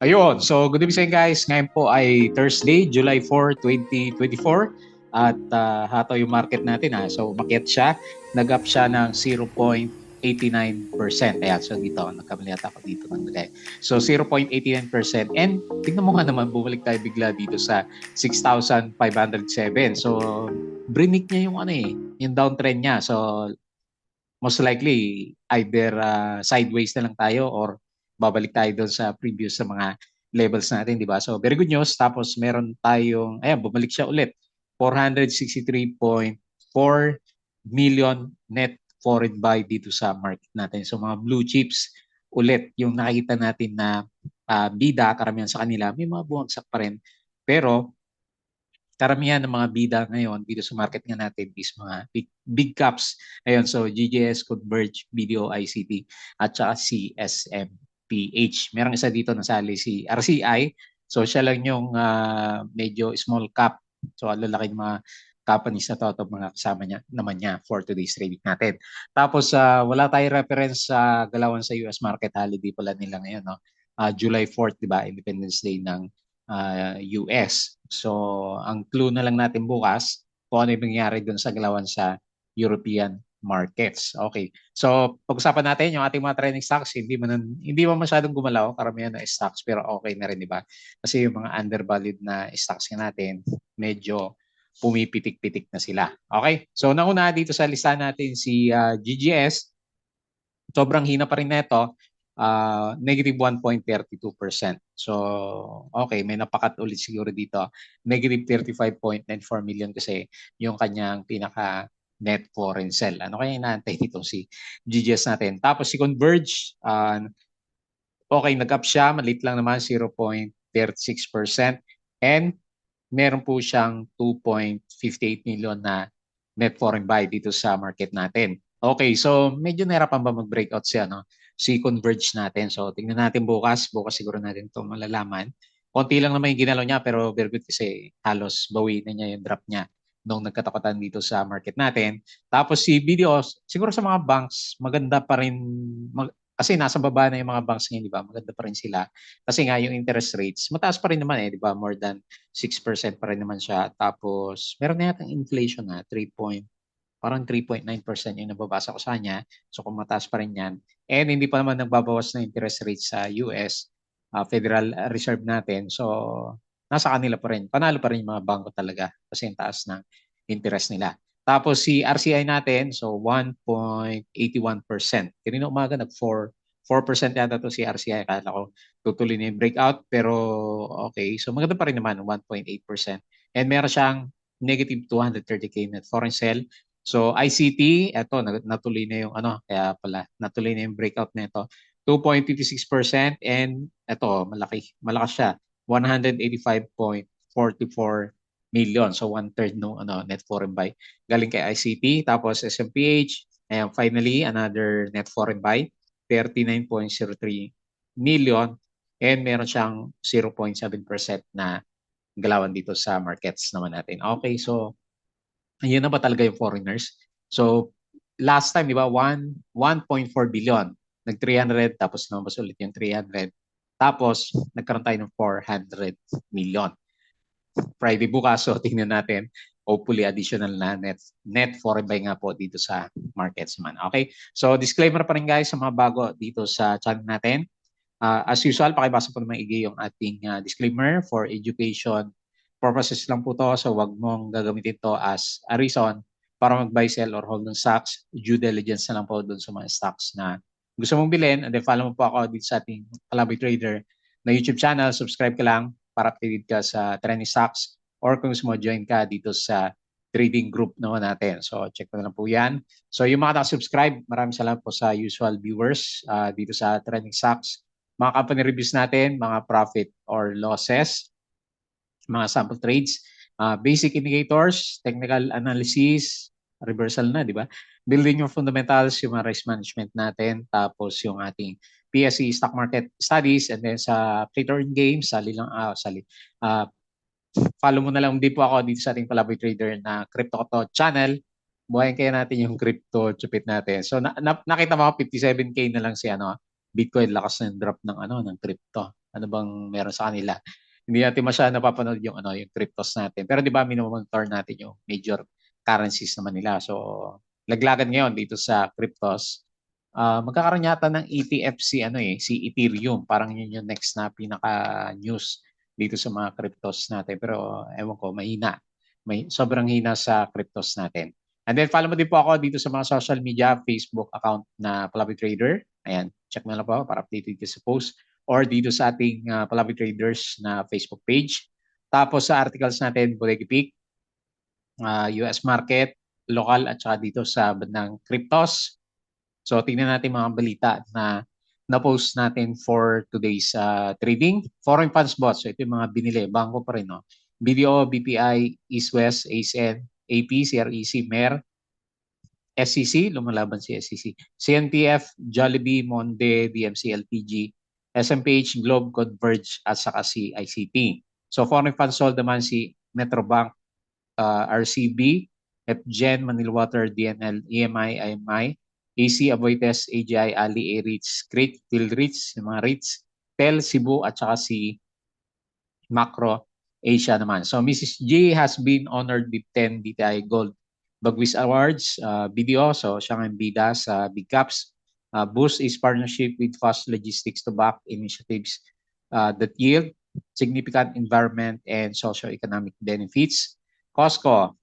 Ayun, so good evening sa inyo guys. Ngayon po ay Thursday, July 4, 2024 at hato yung market natin ha. So umakyat siya, nag-up siya ng 0.89%. Ayan, so dito, nagkamali yata ako dito ng lagay. So 0.89% and tingnan mo nga naman, bumalik tayo bigla dito sa 6,507. So brinik niya yung ano yung downtrend niya. So most likely either sideways na lang tayo or babalik tayo doon sa previous sa mga levels natin, di ba? So very good news. Tapos meron tayong, ayan, bumalik siya ulit. 463.4 million net foreign buy dito sa market natin. So mga blue chips ulit yung nakikita natin na bida, karamihan sa kanila, may mga bumagsak pa rin. Pero karamihan ng mga bida ngayon dito sa market nga natin is mga big caps. Ayun, so GGS, Converge, Video ICT, at saka si SMPH. Merong isa dito nasali si RCI. So siya lang yung medyo small cap. So lalaki ng mga companies na to, mga kasama niya, naman niya for today's trading natin. Tapos wala tayong reference sa galawan sa US market holiday pala nila ngayon. No? July 4th, di ba? Independence Day ng US. So, ang clue na lang natin bukas kung ano yung nangyari dun sa galawan sa European markets. Okay. So, pag-usapan natin yung ating mga trending stocks, hindi man masyadong gumalaw, karamihan na stocks, pero okay na rin, di ba? Kasi yung mga undervalued na stocks natin, medyo pumipitik-pitik na sila. Okay? So, nauna dito sa lista natin si GGS. Sobrang hina pa rin neto, negative 1.32%. So, okay, may napakat ulit siguro dito. Negative 35.94 million kasi yung kanyang pinaka net foreign sell. Ano kaya inaantay dito si GGS natin? Tapos si Converge, okay, nag-up siya, maliit lang naman, 0.36%. And meron po siyang 2.58 million na net foreign buy dito sa market natin. Okay, so medyo nahirapan ba mag-breakout siya, no? Si Converge natin. So tingnan natin bukas. Bukas siguro natin ito malalaman. Konti lang naman yung ginalaw niya pero very good kasi halos bawi na niya yung drop niya nung nagkatakutan dito sa market natin. Tapos si BDO, siguro sa mga banks, maganda pa rin, kasi nasa baba na yung mga banks ngayon, di ba? Maganda pa rin sila. Kasi nga yung interest rates, mataas pa rin naman di ba? More than 6% pa rin naman siya. Tapos, meron na yatang inflation na 3 parang 3.9% yung nababasa ko sa kanya. So, kung mataas pa rin yan. And hindi pa naman nagbabawas na interest rate sa US, Federal Reserve natin. So, nasa kanila pa rin. Panalo pa rin yung mga bangko talaga kasi yung taas ng interest nila. Tapos si RCI natin, so 1.81%. Kanina umaga nag 4% yata to si RCI. Akala ko tutuloy na yung breakout. Pero okay, so maganda pa rin naman, 1.8%. And meron siyang negative 230K net foreign sell. So ICT, eto natuloy na yung ano, kaya pala natuloy na yung breakout nito. 2.56% and eto malakas siya. 185.44 million. So one-third no ano net foreign buy galing kay ICT. Tapos SMPH, ayan, finally another net foreign buy 39.03 million and meron siyang 0.7% na galawan dito sa markets naman natin. Okay, so yun na ba talaga yung foreigners? So last time, di ba, 1.4 billion. Nag 300, tapos lumabas ulit yung 300. Tapos, nagkaroon tayo ng 400 million. Friday bukas, so tingnan natin. Hopefully, additional na net foreign buy nga po dito sa markets man. Okay? So, disclaimer pa rin guys sa mga bago dito sa channel natin. As usual, pakibasa po naman IG yung ating disclaimer for education purposes lang po to. So, wag mong gagamitin to as a reason para mag-buy, sell, or hold ng stocks. Due diligence na lang po doon sa mga stocks na gusto mong bilhin. And then follow mo po ako dito sa ating Kalaboy Trader na YouTube channel. Subscribe ka lang para updated ka sa trending stocks or kung gusto mo join ka dito sa trading group naman natin. So, check mo na lang po yan. So, yung mga subscribe maraming salamat po sa usual viewers dito sa trending stocks. Mga company reviews natin, mga profit or losses, mga sample trades, basic indicators, technical analysis, reversal na, di ba? Building your fundamentals, yung mga risk management natin, tapos yung ating PSE stock market studies, and then sa Trader in Games, follow mo na lang din po ako dito sa ating Palaboy Trader na Crypto to channel. Buhayin kaya natin yung crypto chupit natin. So nakita mo 57K na lang si ano, Bitcoin, lakas ng drop ng ano ng crypto. ano bang meron sa kanila. Hindi natin masyadong napapanood yung yung cryptos natin. Pero 'di ba minomonitor natin yung major currencies naman nila. So laglagan ngayon dito sa cryptos. Magkakaroon yata ng ETF si Ethereum. Parang yun yung next na pinaka-news dito sa mga cryptos natin. Pero ewan ko, mahina. Sobrang hina sa cryptos natin. And then follow mo din po ako dito sa mga social media, Facebook account na Palabi Trader. Ayan, check mo lang po para updated ka sa post. Or dito sa ating Palabi Traders na Facebook page. Tapos sa articles natin, Bodega Peak, US market, local at saka dito sa bandang cryptos. So tingnan natin mga balita na na-post natin for today's trading. Foreign funds bot. So ito yung mga binili. Bangko pa rin. No? BDO, BPI, East West, ASN, AP, CREC, MER, SCC, lumalaban si SCC, CNTF, Jollibee, Monde, DMC, LPG, SMPH, Globe, Converge, at saka si ICT. So foreign funds sold naman si Metrobank, RCB, FGen, Manila Water, DNL, EMI, IMI, AC, Aboitiz, AGI, Ali, A-REITs, CRIT, PhilREITs, yung mga REITs, TEL, Cebu, at saka si Macro Asia naman. So Mrs. G has been honored with 10 DTI Gold Bagwis Awards, BDO, so siya ang bida sa Big Caps. Boost is partnership with Fast Logistics to back initiatives that yield significant environment and socio-economic benefits. Costco,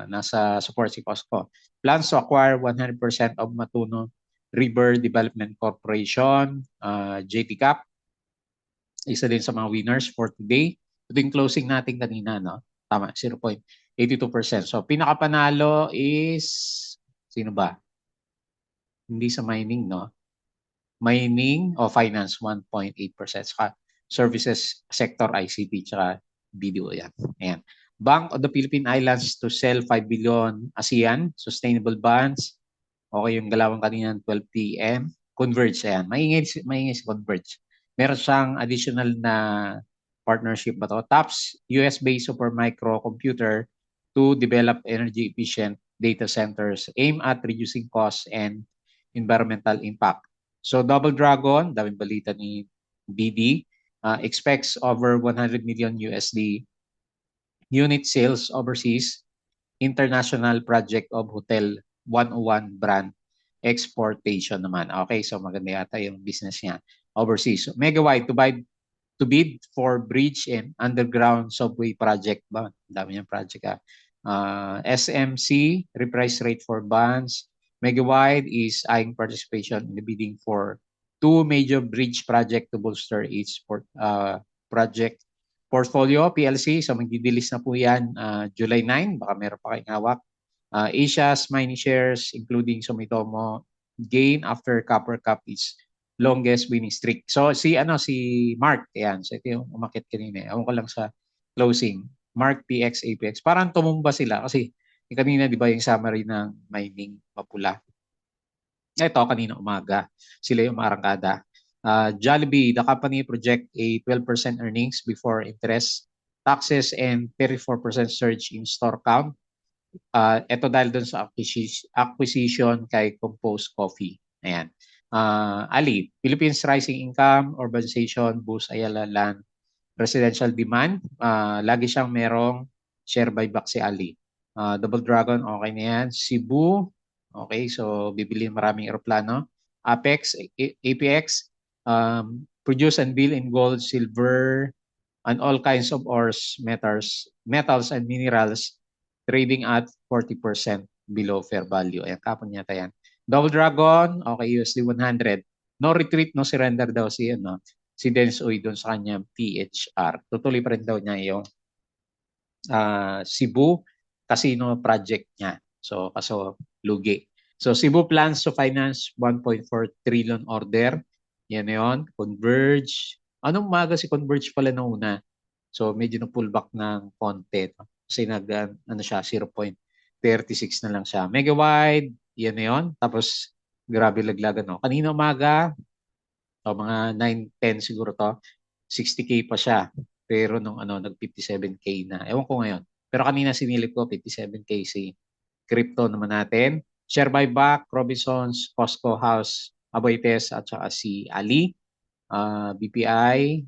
nasa support si Costco. Plans to acquire 100% of Matuno River Development Corporation, JT Cap, isa din sa mga winners for today. Ito yung closing natin kanina, no? Tama, 0.82%. So, pinakapanalo is, sino ba? Hindi sa mining, no? Mining o finance, 1.8%. Saka services sector, ICT, tsaka BDO yan. Ayan. Bank of the Philippine Islands to sell 5 billion ASEAN sustainable bonds. Okay, yung galawang kanina 12 p.m. Converge, ayan. Maingay si Converge. Meron siyang additional na partnership ba to? TAPS, US-based supermicro computer to develop energy-efficient data centers aim at reducing costs and environmental impact. So Double Dragon, daming balita ni BD, expects over 100 million USD unit sales overseas, international project of Hotel 101 brand exportation naman. Okay, so maganda yata yung business niya overseas. So, Megawide to bid for bridge and underground subway project ba? Dami niyang project SMC, reprice rate for bonds. Megawide is eyeing participation in the bidding for two major bridge project to bolster its project portfolio, PLC. So magdidilis na po yan July 9. Baka meron pa kayong hawak. Asia's mining shares, including Sumitomo, gain after Copper Cup is longest winning streak. So si Mark, ayan, so ito yung umakit kanina. Ewan ko lang sa closing. Mark, PX, APX. Parang tumumba sila kasi kanina 'di ba yung summary ng mining mapula. Ito kanina umaga. Sila yung marangkada. Jollibee, the company project a 12% earnings before interest, taxes, and 34% surge in store count. Ito dahil doon sa acquisition kay Compose Coffee. Ayan. Ali, Philippines rising income, urbanization, boost Ayala land, residential demand. Lagi siyang merong share buyback si Ali. Double Dragon, okay na yan. Cebu, okay, so bibili maraming aeroplano. Apex, APX, produce and bill in gold, silver, and all kinds of ores, metals and minerals, trading at 40% below fair value. Ayan, kapon yata yan. Double Dragon, okay, USD 100. No retreat, no surrender daw si, si Dennis Uy doon sa kanyang PHR. Tutuloy pa rin daw niya yung Cebu Casino project niya. So, kaso lugi. So, Cebu plans to finance 1.4 trillion order. Yan yun. Converge. Anong umaga si Converge pala na una? So, medyo na-pullback ng konti. Kasi siya, 0.36 na lang siya. Megawide, yan na yun. Tapos, grabe laglagan. No? Kanina umaga, mga 9:10 siguro to, 60K pa siya. Pero nung nag 57K na. Ewan ko ngayon. Pero kanina sinilip ko 57K si crypto naman natin. Share buyback, Robinsons, Costco House, Aboitiz at saka si Ali. BPI,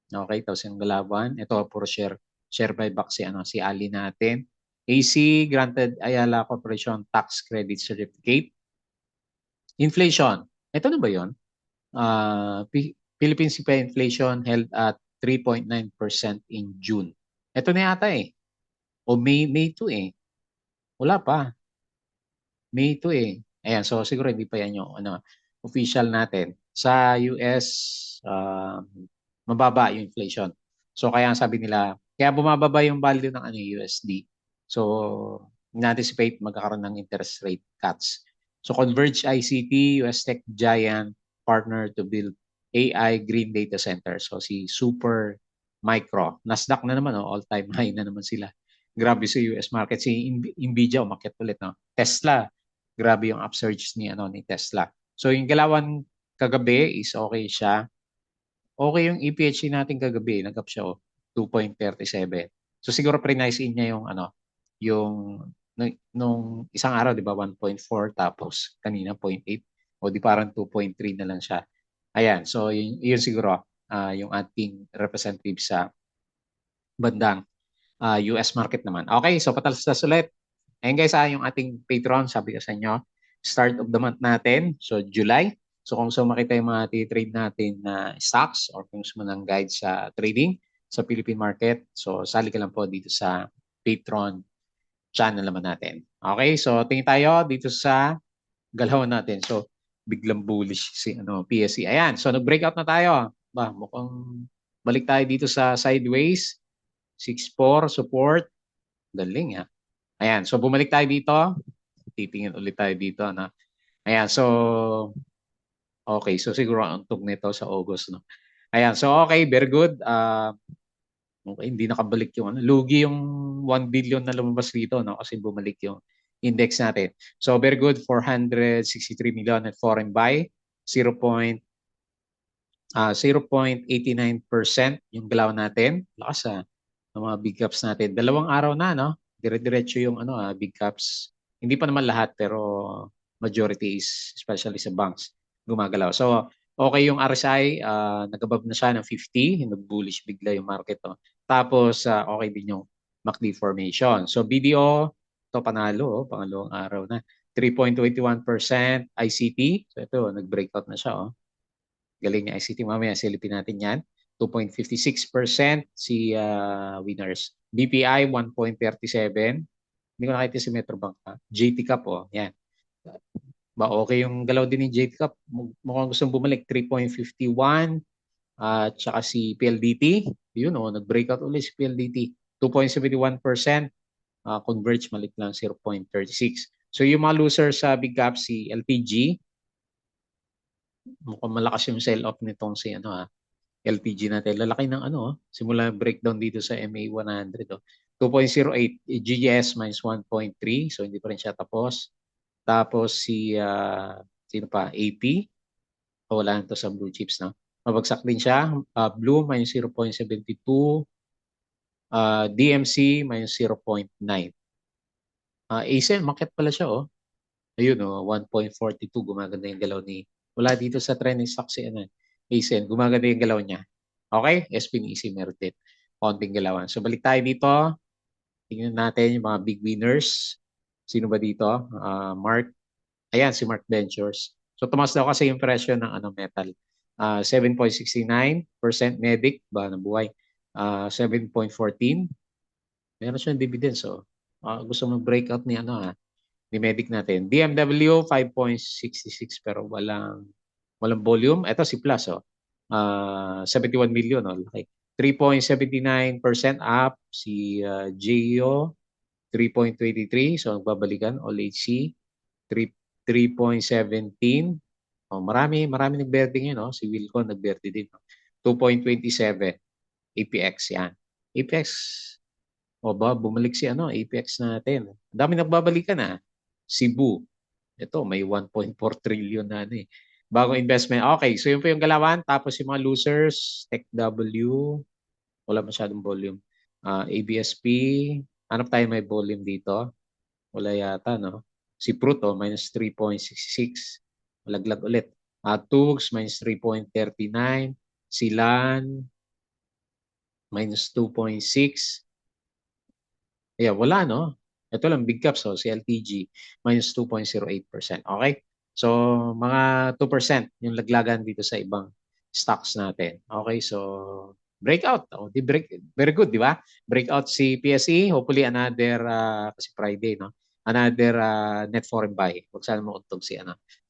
okay, tapos yung Galawan. Ito, puro share buyback si Ali natin. AC, granted Ayala Corporation Tax Credit Certificate. Inflation. Ito na ba yun? Philippine CPI inflation held at 3.9% in June. Ito na yata eh. O May 2 eh. Wala pa. May 2 eh. Ayan, so siguro hindi pa yan yung official natin. Sa US, mababa yung inflation. So kaya sabi nila, kaya bumababa yung value ng USD. So, in-anticipate magkakaroon ng interest rate cuts. So Converge ICT, US Tech Giant, partner to build AI green data center. So si Super Micro, Nasdaq na naman, all-time high na naman sila. Grabe sa US market. Si Nvidia umakyat ulit. Tesla, grabe yung upsurge ni Tesla. So yung galawan kagabi is okay siya. Okay yung EPHC natin kagabi, nag-up siya 2.37. So siguro pre-nice in niya yung nung isang araw, di ba, 1.4 tapos kanina 0.8 o di parang 2.3 na lang siya. Ayan, so yun siguro yung ating representative sa bandang US market naman. Okay, so patalastas ulit. Ayun guys, yung ating Patreon, sabi ko sa inyo, start of the month natin, so July. So kung gusto makita yung mga trade natin na stocks or kung gusto mo ng guide sa trading sa Philippine market, so sali ka lang po dito sa Patreon channel naman natin. Okay, so tingin tayo dito sa galawan natin. So biglang bullish si PSE. Ayan, so nag-breakout na tayo. Mukhang balik tayo dito sa sideways. 6.4 support. Galing ha. Ayan, so bumalik tayo dito. Titingin ulit tayo dito. Ayan, so okay, so siguro ang tug nito sa August. Ayan, so okay, very good. Okay, hindi nakabalik yung lugi yung 1 billion na lumabas dito kasi bumalik yung index natin. So very good, 463 million at foreign buy, 0.89% yung galaw natin. Lakas ng mga big caps natin. Dalawang araw na, dire-diretso yung big caps. Hindi pa naman lahat pero majority is especially sa banks gumagalaw. So okay yung RSI, nag-above na siya ng 50, nag-bullish bigla yung market. Tapos okay din yung MACD formation. So BDO, ito panalo, pangalawang araw na. 3.21% ICT. So ito, nag-breakout na siya. Galing niya ICT. Mamaya silipin natin yan. 2.56% si winners. BPI 1.37. Hindi ko nakita si Metrobank. JT Cup, yan. Okay yung galaw din ni JT Cup. Mukhang gustong bumalik. 3.51. Tsaka si PLDT. Yun, nag-breakout ulit si PLDT. 2.71%. Converge malik lang 0.36. So yung mga losers sa big cap, si LTG, mukhang malakas yung sell-off nitong si LPG natin. Lalaki ng simula breakdown dito sa MA100. 2.08, GGS minus 1.3, so hindi pa rin siya tapos. Tapos si sino pa? AP. Wala na to sa blue chips, Mabagsak din siya. Blue minus 0.72. DMC minus 0.9. ASEAN, market pala siya, Ayun, 1.42. Gumaganda yung galaw ni... Wala dito sa trending stock si ASEAN. Gumaganda yung galaw niya. Okay? SPNEC meron din. Konting galawan. So balik tayo dito. Tingnan natin yung mga big winners. Sino ba dito? Mark. Ayan, si Mark Ventures. So tumaas daw kasi yung presyo ng metal. 7.69% Medic ba nabuhay. 7.14. Meron siyang dividends. So gusto mong breakout ni ni Medic natin. DMW 5.66 pero walang volume. Ito si Plus 71 million laki. 3.79% up si GEO 3.23 so nagbabalikan all HC 3.17 marami nagberde ngayon si Wilcon nagberde din 2.27 APX yan. APX bumalik si APX natin. Ang dami nagbabalikan Cebu. Ito, may 1.4 trillion na bagong investment. Okay, so yun po yung galawan. Tapos yung mga losers, TechW, wala masyadong volume. ABSP, hanap tayo may volume dito. Wala yata, Si Pruto, minus 3.66. Malaglag ulit. TUGS, minus 3.39. Silan, minus 2.6. Yeah, wala, no? Ito lang, big caps, so si LTG, minus 2.08%. Okay? So, mga 2% yung laglagan dito sa ibang stocks natin. Okay, so breakout. Oh, di break, very good, di ba? Breakout si PSE, hopefully another, kasi Friday, no? Another net foreign buy. Huwag sana mauntog si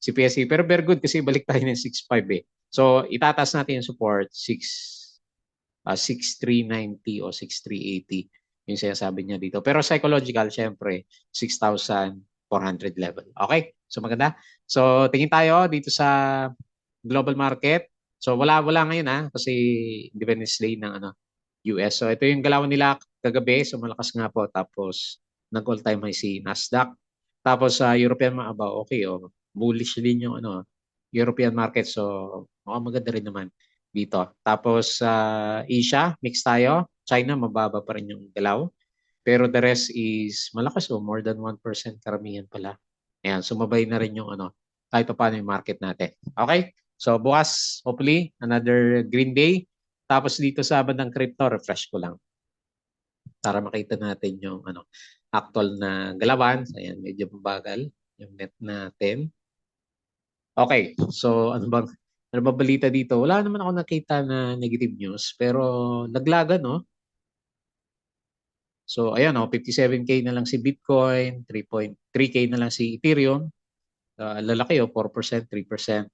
PSE. Pero very good kasi balik tayo ng 6.5 eh. So, itataas natin yung support, 6,390 o 6,380 yung sinasabi niya dito. Pero psychological, syempre, 6,400 level. Okay? So maganda. So tingin tayo dito sa global market. So wala ngayon kasi Independence Day ng US. So ito yung galawan nila kagabi. So malakas nga po. Tapos nag all-time high si Nasdaq. Tapos sa European mga okay, bullish din yung European market. So mukhang maganda rin naman dito. Tapos sa Asia, mix tayo. China, mababa pa rin yung galaw. Pero the rest is malakas, more than 1% karamihan pala. Ayan, sumabay na rin yung kahit pa paano yung market natin. Okay? So bukas, hopefully, another green day. Tapos dito sa bandang crypto, refresh ko lang para makita natin yung actual na galawan. Ayan, medyo mabagal yung net natin. Okay, so ano bang balita dito? Wala naman ako nakita na negative news, pero naglaga, no? So ayan, 57K na lang si Bitcoin, 3.3K na lang si Ethereum. Lalaki 4%, 3%.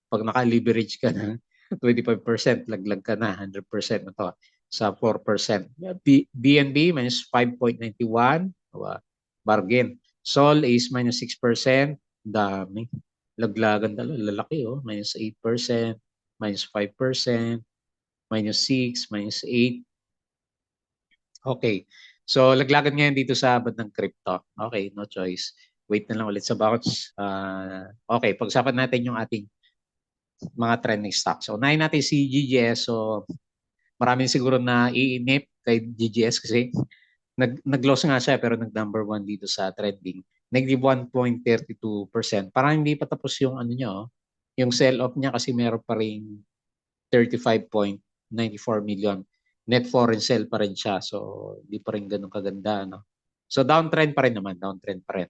Pag naka-leverage ka na 25%, laglag ka na 100% na to sa 4%. BNB minus 5.91, bargain. Sol is minus 6%, dami. Laglagan talaga, lalaki minus 8%, minus 5%, minus 6, minus 8. Okay. So, laglagan ngayon dito sa bandang crypto. Okay, no choice. Wait na lang ulit sa bounce. Okay, pag-usapan natin yung ating mga trending stocks. So, unahin natin si GGS. So, maraming siguro na iinip kay GGS kasi nag-loss nga siya pero nag-number 1 dito sa trending. Negative 1.32%. Parang hindi pa tapos yung niya, yung sell-off niya kasi meron pa rin 35.94 million. Net foreign sale pa rin siya. So, hindi pa rin ganun kaganda. No? So, downtrend pa rin naman. Downtrend pa rin.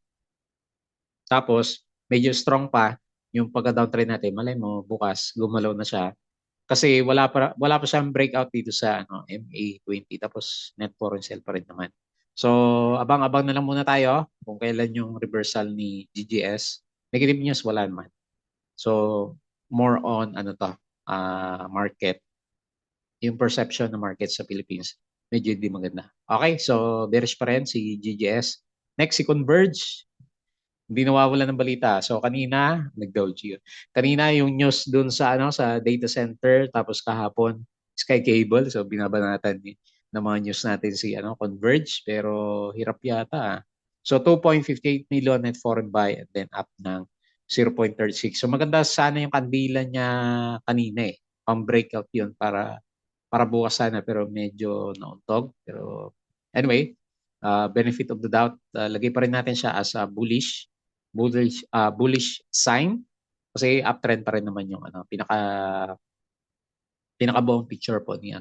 Tapos, medyo strong pa yung pagka-downtrend natin. Malay mo, bukas, gumalaw na siya. Kasi wala pa siyang breakout dito sa MA20. Tapos, net foreign sale pa rin naman. So, abang-abang na lang muna tayo kung kailan yung reversal ni GGS. Negative news, wala naman. So, more on market, yung perception ng market sa Philippines, medyo hindi maganda. Okay, so bearish pa rin si GGS. Next, si Converge. Hindi nawawala ng balita. So kanina, nag-doji. Kanina yung news dun sa data center, tapos kahapon Sky Cable. So binabanatan ng mga news natin si Converge, pero hirap yata. So 2.58 million net foreign buy and then up ng 0.36. So maganda sana yung kandila niya kanina pang-breakout yun para bukas sana pero medyo nauntog. Pero anyway, benefit of the doubt, lagay pa rin natin siya as a bullish sign kasi uptrend pa rin naman yung pinakabuong picture po ni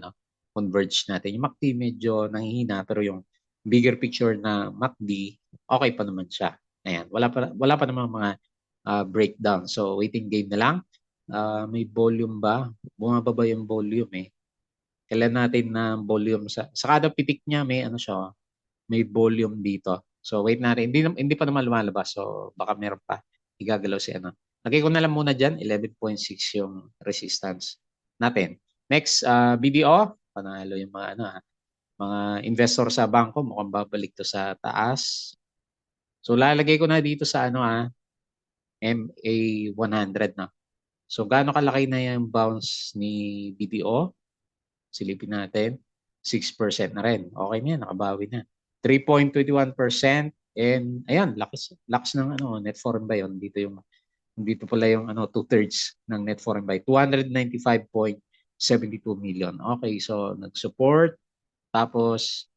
Converge natin. Yung MACD medyo nanghihina pero yung bigger picture na MACD okay pa naman siya. Ayan, wala pa namang mga breakdown. So waiting game na lang. May volume ba? Bumababa yung volume kailan natin na volume sa kada pitik niya may volume dito. So wait natin. Hindi pa naman lumalabas. So baka meron pa igagalaw si Lagay ko na lang muna diyan 11.6 yung resistance natin. Next, BDO, panalo yung mga investor sa bangko, mukhang babalik to sa taas. So lalagay ko na dito sa MA100 na. So gaano kalaki na yung bounce ni BDO? Silipin natin, 6% na rin. Okay na yan, nakabawi na. 3.21% and ayan, lakas ng net foreign buy on dito pala yung 2/3 ng net foreign buy, 295.72 million. Okay, so nag-support tapos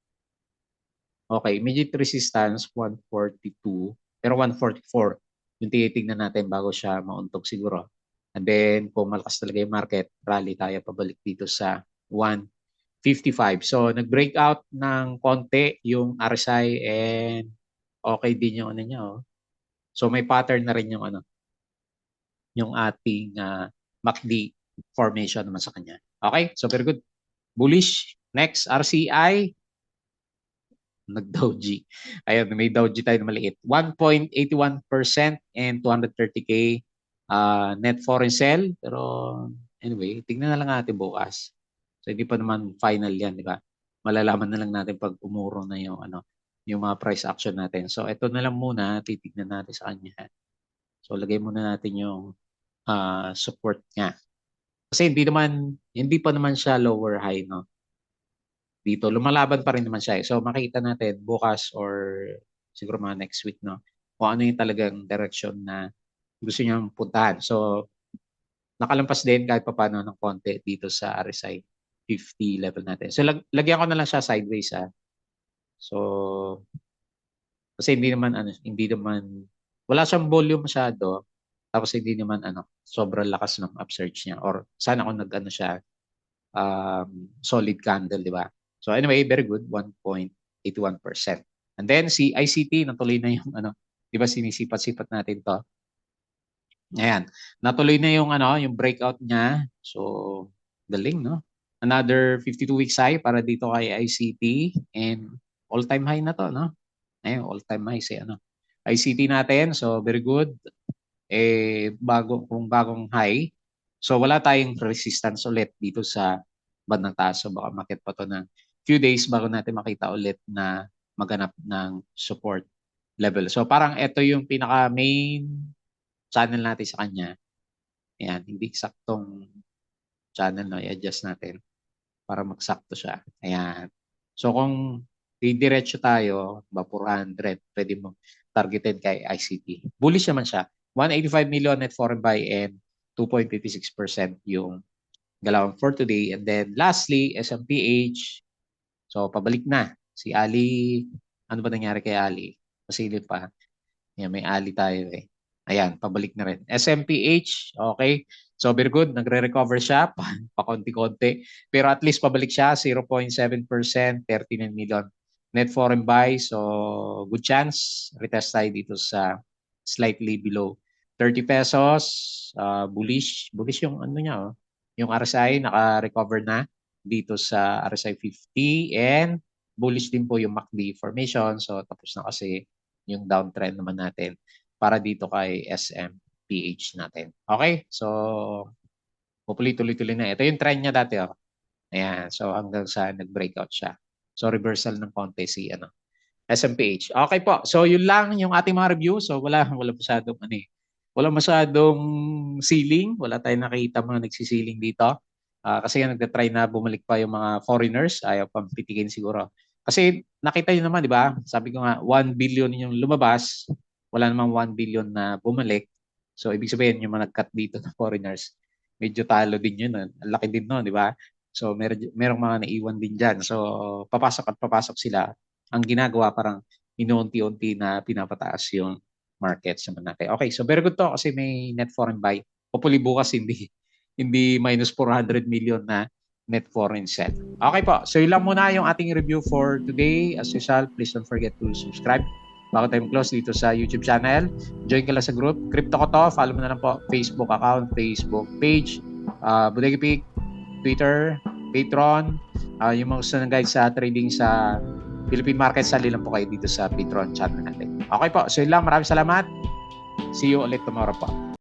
okay, immediate resistance 142 pero 144 yung tinitingnan natin bago siya mauntog siguro. And then, kung malakas talaga yung market, rally tayo pabalik dito sa 155. So, nag-breakout ng konti yung RSI and okay din yung ano niya. Oh. So, may pattern na rin yung ating MACD formation naman sa kanya. Okay? So, very good. Bullish. Next, RCI. Nag-Doji. Ayun, may Doji tayo na maliit. 1.81% and 230K net foreign sell. Pero anyway, tignan na lang natin bukas. So hindi pa naman final yan, di ba? Malalaman na lang natin pag umuro na yung mga price action natin. So ito na lang muna, titignan natin sa kanya. So lagay muna natin yung support niya. Kasi hindi pa naman siya lower high, no? Dito, lumalaban pa rin naman siya. So makita natin bukas or siguro mga next week, no? Kung ano yung talagang direction na gusto niyang puntahan. So nakalampas din kahit pa paano ng konti dito sa RSI 50 level natin. So lagyan ko na lang siya sideways ha. So kasi hindi naman wala siyang volume masyado. Tapos hindi naman sobrang lakas ng upsurge niya or sana kung siya solid candle, di ba? So anyway, very good, 1.81%. And then si ICT, natuloy na yung di ba sinisipat-sipat natin to. Ayan, natuloy na yung breakout niya. So galing, no? Another 52 weeks high para dito kay ICT and all-time high na to, no? Ayun, all-time high si ICT natin. So very good. Bagong high. So wala tayong resistance ulit dito sa bandang taas. So baka makit pa to ng few days bago natin makita ulit na maganap ng support level. So parang ito yung pinaka main channel natin sa kanya. Ayan, hindi saktong channel, no? I-adjust natin para magsakto siya. Ayan. So kung didiretso tayo, 400, pwede mo targetin kay ICT. Bullish naman siya. 185 million net foreign buy and 2.56% yung galawan for today. And then lastly, SMPH. So pabalik na. Si Ali, ano ba nangyari kay Ali? Pasilip pa. Yan, may Ali tayo eh. Ayan, pabalik na rin. SMPH, okay. So very good, nagre-recover siya pa-konti-konti. Pero at least pabalik siya, 0.7%, 39 million net foreign buy. So good chance, retest tayo dito sa slightly below 30 pesos. Bullish yung niya, oh. Yung RSI naka-recover na dito sa RSI 50 and bullish din po yung MACD formation. So tapos na kasi yung downtrend naman natin para dito kay SMPH natin. Okay? So hopefully tuloy-tuloy na. Ito yung trend niya dati, oh. Ayan. So hanggang sa nag-breakout siya. So reversal ng konti si SMPH. Okay po. So yun lang yung ating mga review. So wala masyadong wala masyadong ceiling. Wala tayong nakita mga nagsisiling dito. Kasi nagtatry na bumalik pa yung mga foreigners. Ayaw pang pitikin siguro. Kasi nakita nyo naman, di ba? Sabi ko nga, 1 billion yung lumabas. Wala namang 1 billion na bumalik. So ibig sabihin yung mga nag-cut dito na foreigners, medyo talo din yun. Ang laki din no, di ba? So merong mga naiwan din dyan. So papasok at papasok sila. Ang ginagawa parang inuunti-unti na pinapataas yung market sa Manake. Okay, so very good to kasi may net foreign buy. Hopefully bukas hindi minus 400 million na net foreign sell. Okay po, so yun lang muna yung ating review for today. As usual, please don't forget to subscribe bago tayo close dito sa YouTube channel. Join ka lang sa group. Crypto ko to. Follow mo na lang po Facebook account, Facebook page, Bodega Peak, Twitter, Patreon. Yung mga gusto ng guide sa trading sa Philippine market, sali lang po kayo dito sa Patreon channel natin. Okay po, so yun lang. Maraming salamat. See you ulit tomorrow po.